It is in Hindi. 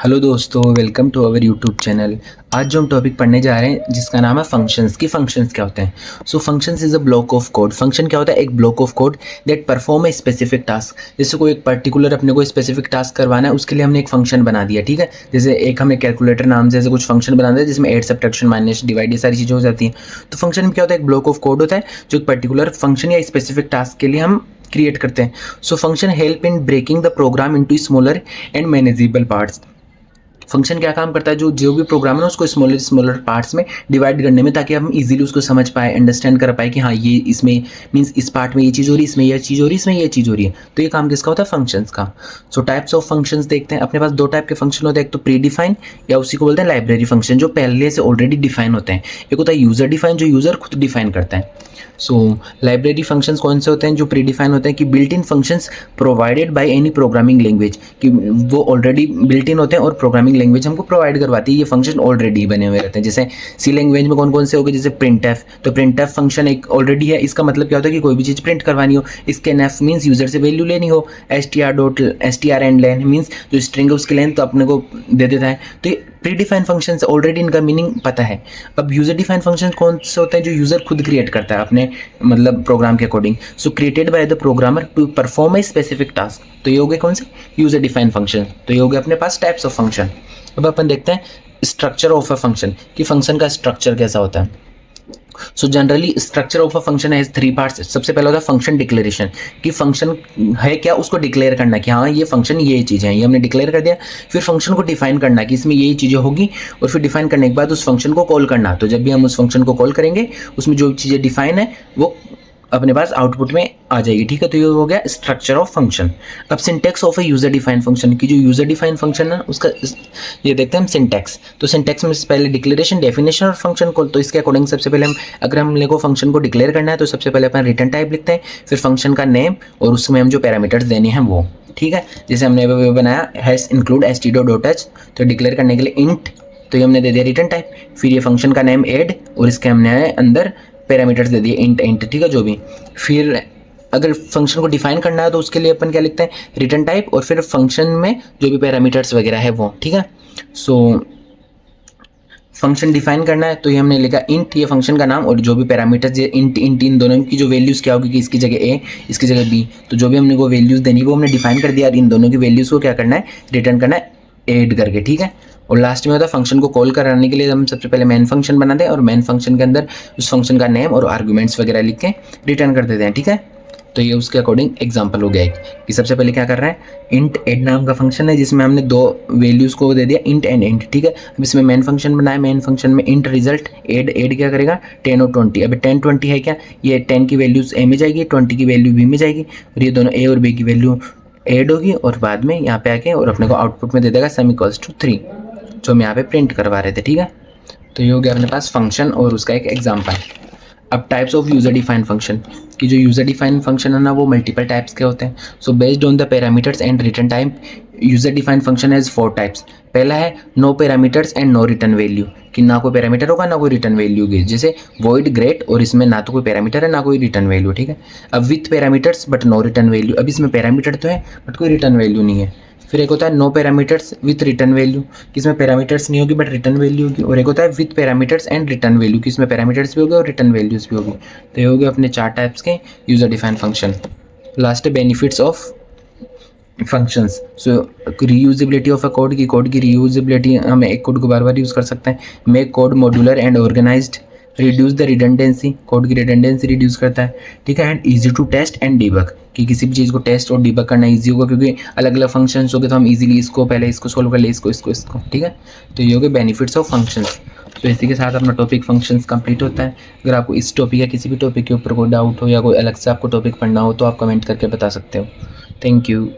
हेलो दोस्तों, welcome to our YouTube channel. आज जो हम टॉपिक पढ़ने जा रहे हैं जिसका नाम है फंक्शंस की फंक्शंस क्या होते हैं। So functions is a block of code. Function क्या होता है? एक block of code that perform a specific task. जैसे कोई एक पर्टिकुलर अपने को स्पेसिफिक टास्क करवाना है, उसके लिए हमने एक फंक्शन बना दिया। ठीक है, जैसे एक हमें कैलकुलेटर नाम से ऐसे कुछ फंक्शन बना दिया जिसमें एड, सब्ट्रैक्शन, माइनस, डिवाइड, ये सारी चीज़ें हो जाती हैं। तो फंक्शन में क्या होता है? एक ब्लॉक ऑफ कोड होता है जो एक पर्टिकुलर फंक्शन या स्पेसिफिक टास्क के लिए हम क्रिएट करते हैं। So function help in breaking the program into smaller and manageable parts. Function क्या काम करता है? जो भी प्रोग्राम है ना, उसको स्मॉलर स्मॉलर पार्ट्स में डिवाइड करने में, ताकि हम इजीली उसको समझ पाए, अंडरस्टैंड कर पाए कि हाँ ये इसमें मीन्स इस पार्ट में ये चीज़ हो रही है, इसमें ये चीज़ हो रही है, इसमें ये चीज़ हो रही है। तो ये काम किसका होता है? फंक्शंस का। सो टाइप्स ऑफ फंक्शंस देखते हैं। अपने पास दो टाइप के फंक्शन होते हैं, एक तो प्री डिफाइन या उसी को बोलते हैं लाइब्रेरी फंक्शन, जो पहले से ऑलरेडी डिफाइन होते हैं। एक होता है यूजर डिफाइन, जो यूजर खुद डिफाइन करता है। सो लाइब्रेरी फंक्शंस कौन से होते हैं? जो प्री डिफाइन होते हैं कि built in functions provided by any programming language, कि वो ऑलरेडी बिल्ट इन होते हैं और प्रोग्रामिंग लैंग्वेज हमको प्रोवाइड करवाती है। ये फंक्शन ऑलरेडी बने हुए रहते हैं। जैसे सी लैंग्वेज में कौन कौन से हो गए? जैसे प्रिंटएफ। तो प्रिंटएफ फंक्शन एक ऑलरेडी है। इसका मतलब क्या होता है कि कोई भी चीज़ प्रिंट करवानी हो, इसके एफ मीन्स यूजर से वैल्यू लेनी हो, str एंड लेन मीन्स जो स्ट्रिंग है उसकी लेंथ तो अपने को दे देता है। तो ये प्री डिफाइन फंक्शन ऑलरेडी इनका मीनिंग पता है। अब यूजर डिफाइन फंक्शन कौन से होते हैं? जो यूजर खुद क्रिएट करता है अपने मतलब प्रोग्राम के according. So created by the programmer to perform a specific task. तो ये हो गए कौन से? User define function. तो ये हो गए अपने पास टाइप्स ऑफ फंक्शन। अब अपन देखते हैं स्ट्रक्चर ऑफ अ फंक्शन, कि फंक्शन का स्ट्रक्चर कैसा होता है। So generally structure of a function has three parts. सबसे पहला होता है फंक्शन डिक्लेरेशन, कि फंक्शन है क्या उसको डिक्लेयर करना, कि हाँ ये फंक्शन ये चीज़ है, ये हमने डिक्लेयर कर दिया। फिर फंक्शन को डिफाइन करना कि इसमें ये चीज़ें होगी, और फिर डिफाइन करने के बाद उस फंक्शन को कॉल करना। तो जब भी हम उस फंक्शन को कॉल करेंगे, उसमें जो चीज़ें डिफाइन है वो अपने पास आउटपुट में आ जाएगी। ठीक है, तो ये हो गया स्ट्रक्चर ऑफ फंक्शन। अब syntax of a user define function, की जो यूजर डिफाइन फंक्शन है उसका ये देखते हैं हम सिंटैक्स। तो सिंटैक्स में पहले डिक्लेरेशन, डेफिनेशन और फंक्शन कॉल। तो इसके अकॉर्डिंग सबसे पहले हम अगर हमने को फंक्शन को डिक्लेयर करना है तो सबसे पहले अपन रिटर्न टाइप लिखते हैं, फिर फंक्शन का नेम और उसमें हम जो पैरामीटर्स देने हैं वो। ठीक है, जैसे हमने बनाया हैश इंक्लूड std.h, तो डिक्लेयर करने के लिए इंट, तो ये हमने दे दिया रिटर्न टाइप। फिर ये फंक्शन का नेम ऐड और इसके हमने अंदर पैरामीटर्स दे दिए इंट। ठीक है, जो भी। फिर अगर फंक्शन को डिफाइन करना है तो उसके लिए अपन क्या लिखते हैं? रिटर्न टाइप, और फिर फंक्शन में जो भी पैरामीटर्स वगैरह है वो। ठीक है, सो फंक्शन डिफाइन करना है तो ये हमने लिखा इंट, ये फंक्शन का नाम, और जो भी पैरामीटर्स ये इंट इन दोनों की जो वैल्यूज़ क्या होगी, कि इसकी जगह ए, इसकी जगह बी, तो जो भी हमने को वैल्यूज़ देनी वो हमने डिफाइन कर दिया, और इन दोनों की वैल्यूज़ को क्या करना है? रिटर्न करना है ऐड करके। ठीक है, और लास्ट में होता है फंक्शन को कॉल कराने के लिए हम सबसे पहले मेन फंक्शन बनाते हैं, और मेन फंक्शन के अंदर उस फंक्शन का नेम और आर्गुमेंट्स वगैरह लिख के रिटर्न कर देते हैं। ठीक है, तो ये उसके अकॉर्डिंग एग्जांपल हो गया एक, कि सबसे पहले क्या कर रहा है? इंट ऐड नाम का फंक्शन है जिसमें हमने दो वैल्यूज़ को दे दिया, इंट एंड इंट। ठीक है, अब इसमें मेन फंक्शन बनाया, मेन फंक्शन में इंट रिजल्ट ऐड क्या करेगा? 10 और 20। अब 10 20 है क्या? ये 10 की वैल्यूज़ ए में जाएगी, 20 की वैल्यू बी में जाएगी, और ये दोनों ए और बी की वैल्यू ऐड होगी, और बाद में यहाँ पे आके और अपने को आउटपुट में दे देगा semi=3, जो हम यहाँ पे प्रिंट करवा रहे थे। ठीक है, तो ये हो गया अपने पास फंक्शन और उसका एक एग्जांपल। अब types of user define function, कि जो यूजर डिफाइन फंक्शन है ना वो मल्टीपल टाइप्स के होते हैं। So based on the parameters and return type, user define function has 4 types. पहला है no parameters and no return value, कि ना कोई पैरामीटर होगा ना कोई रिटर्न वैल्यू होगी। जैसे वॉइड ग्रेट, और इसमें ना तो कोई पैरामीटर है ना कोई रिटर्न वैल्यू। ठीक है, अब with parameters but no return value, अब इसमें पैरामीटर तो है बट कोई रिटर्न वैल्यू नहीं है। फिर एक होता है no parameters with return value, किसमें पैरामीटर्स नहीं होगी बट रिटर्न वैल्यू होगी। और एक होता है with parameters and return value, किसमें पैरामीटर्स भी होगी और रिटर्न वैल्यूज भी होगी। तो ये हो गए अपने 4 टाइप्स के यूजर डिफाइन फंक्शन। लास्ट है benefits of functions. So reusability of a code, की कोड की रीयूजेबिलिटी, हम एक कोड को बार बार यूज़ कर सकते हैं। Make code modular and organised, reduce the redundancy, code की रिडंडेंसी रिड्यूस करता है। ठीक है, and easy to test and debug, कि किसी भी चीज़ को टेस्ट और डिबग करना ईजी होगा, क्योंकि अलग अलग फंक्शंस हो गए तो हम इजीली इसको पहले इसको सोल्व कर ले, इसको। ठीक है, तो ये हो गए बेनिफिट्स ऑफ फंक्शंस। तो इसी के साथ अपना टॉपिक फंक्शंस कंप्लीट होता है। अगर आपको इस टॉपिक या किसी भी टॉपिक के ऊपर कोई डाउट हो या कोई अलग से आपको टॉपिक पढ़ना हो तो आप कमेंट करके बता सकते हो। Thank you.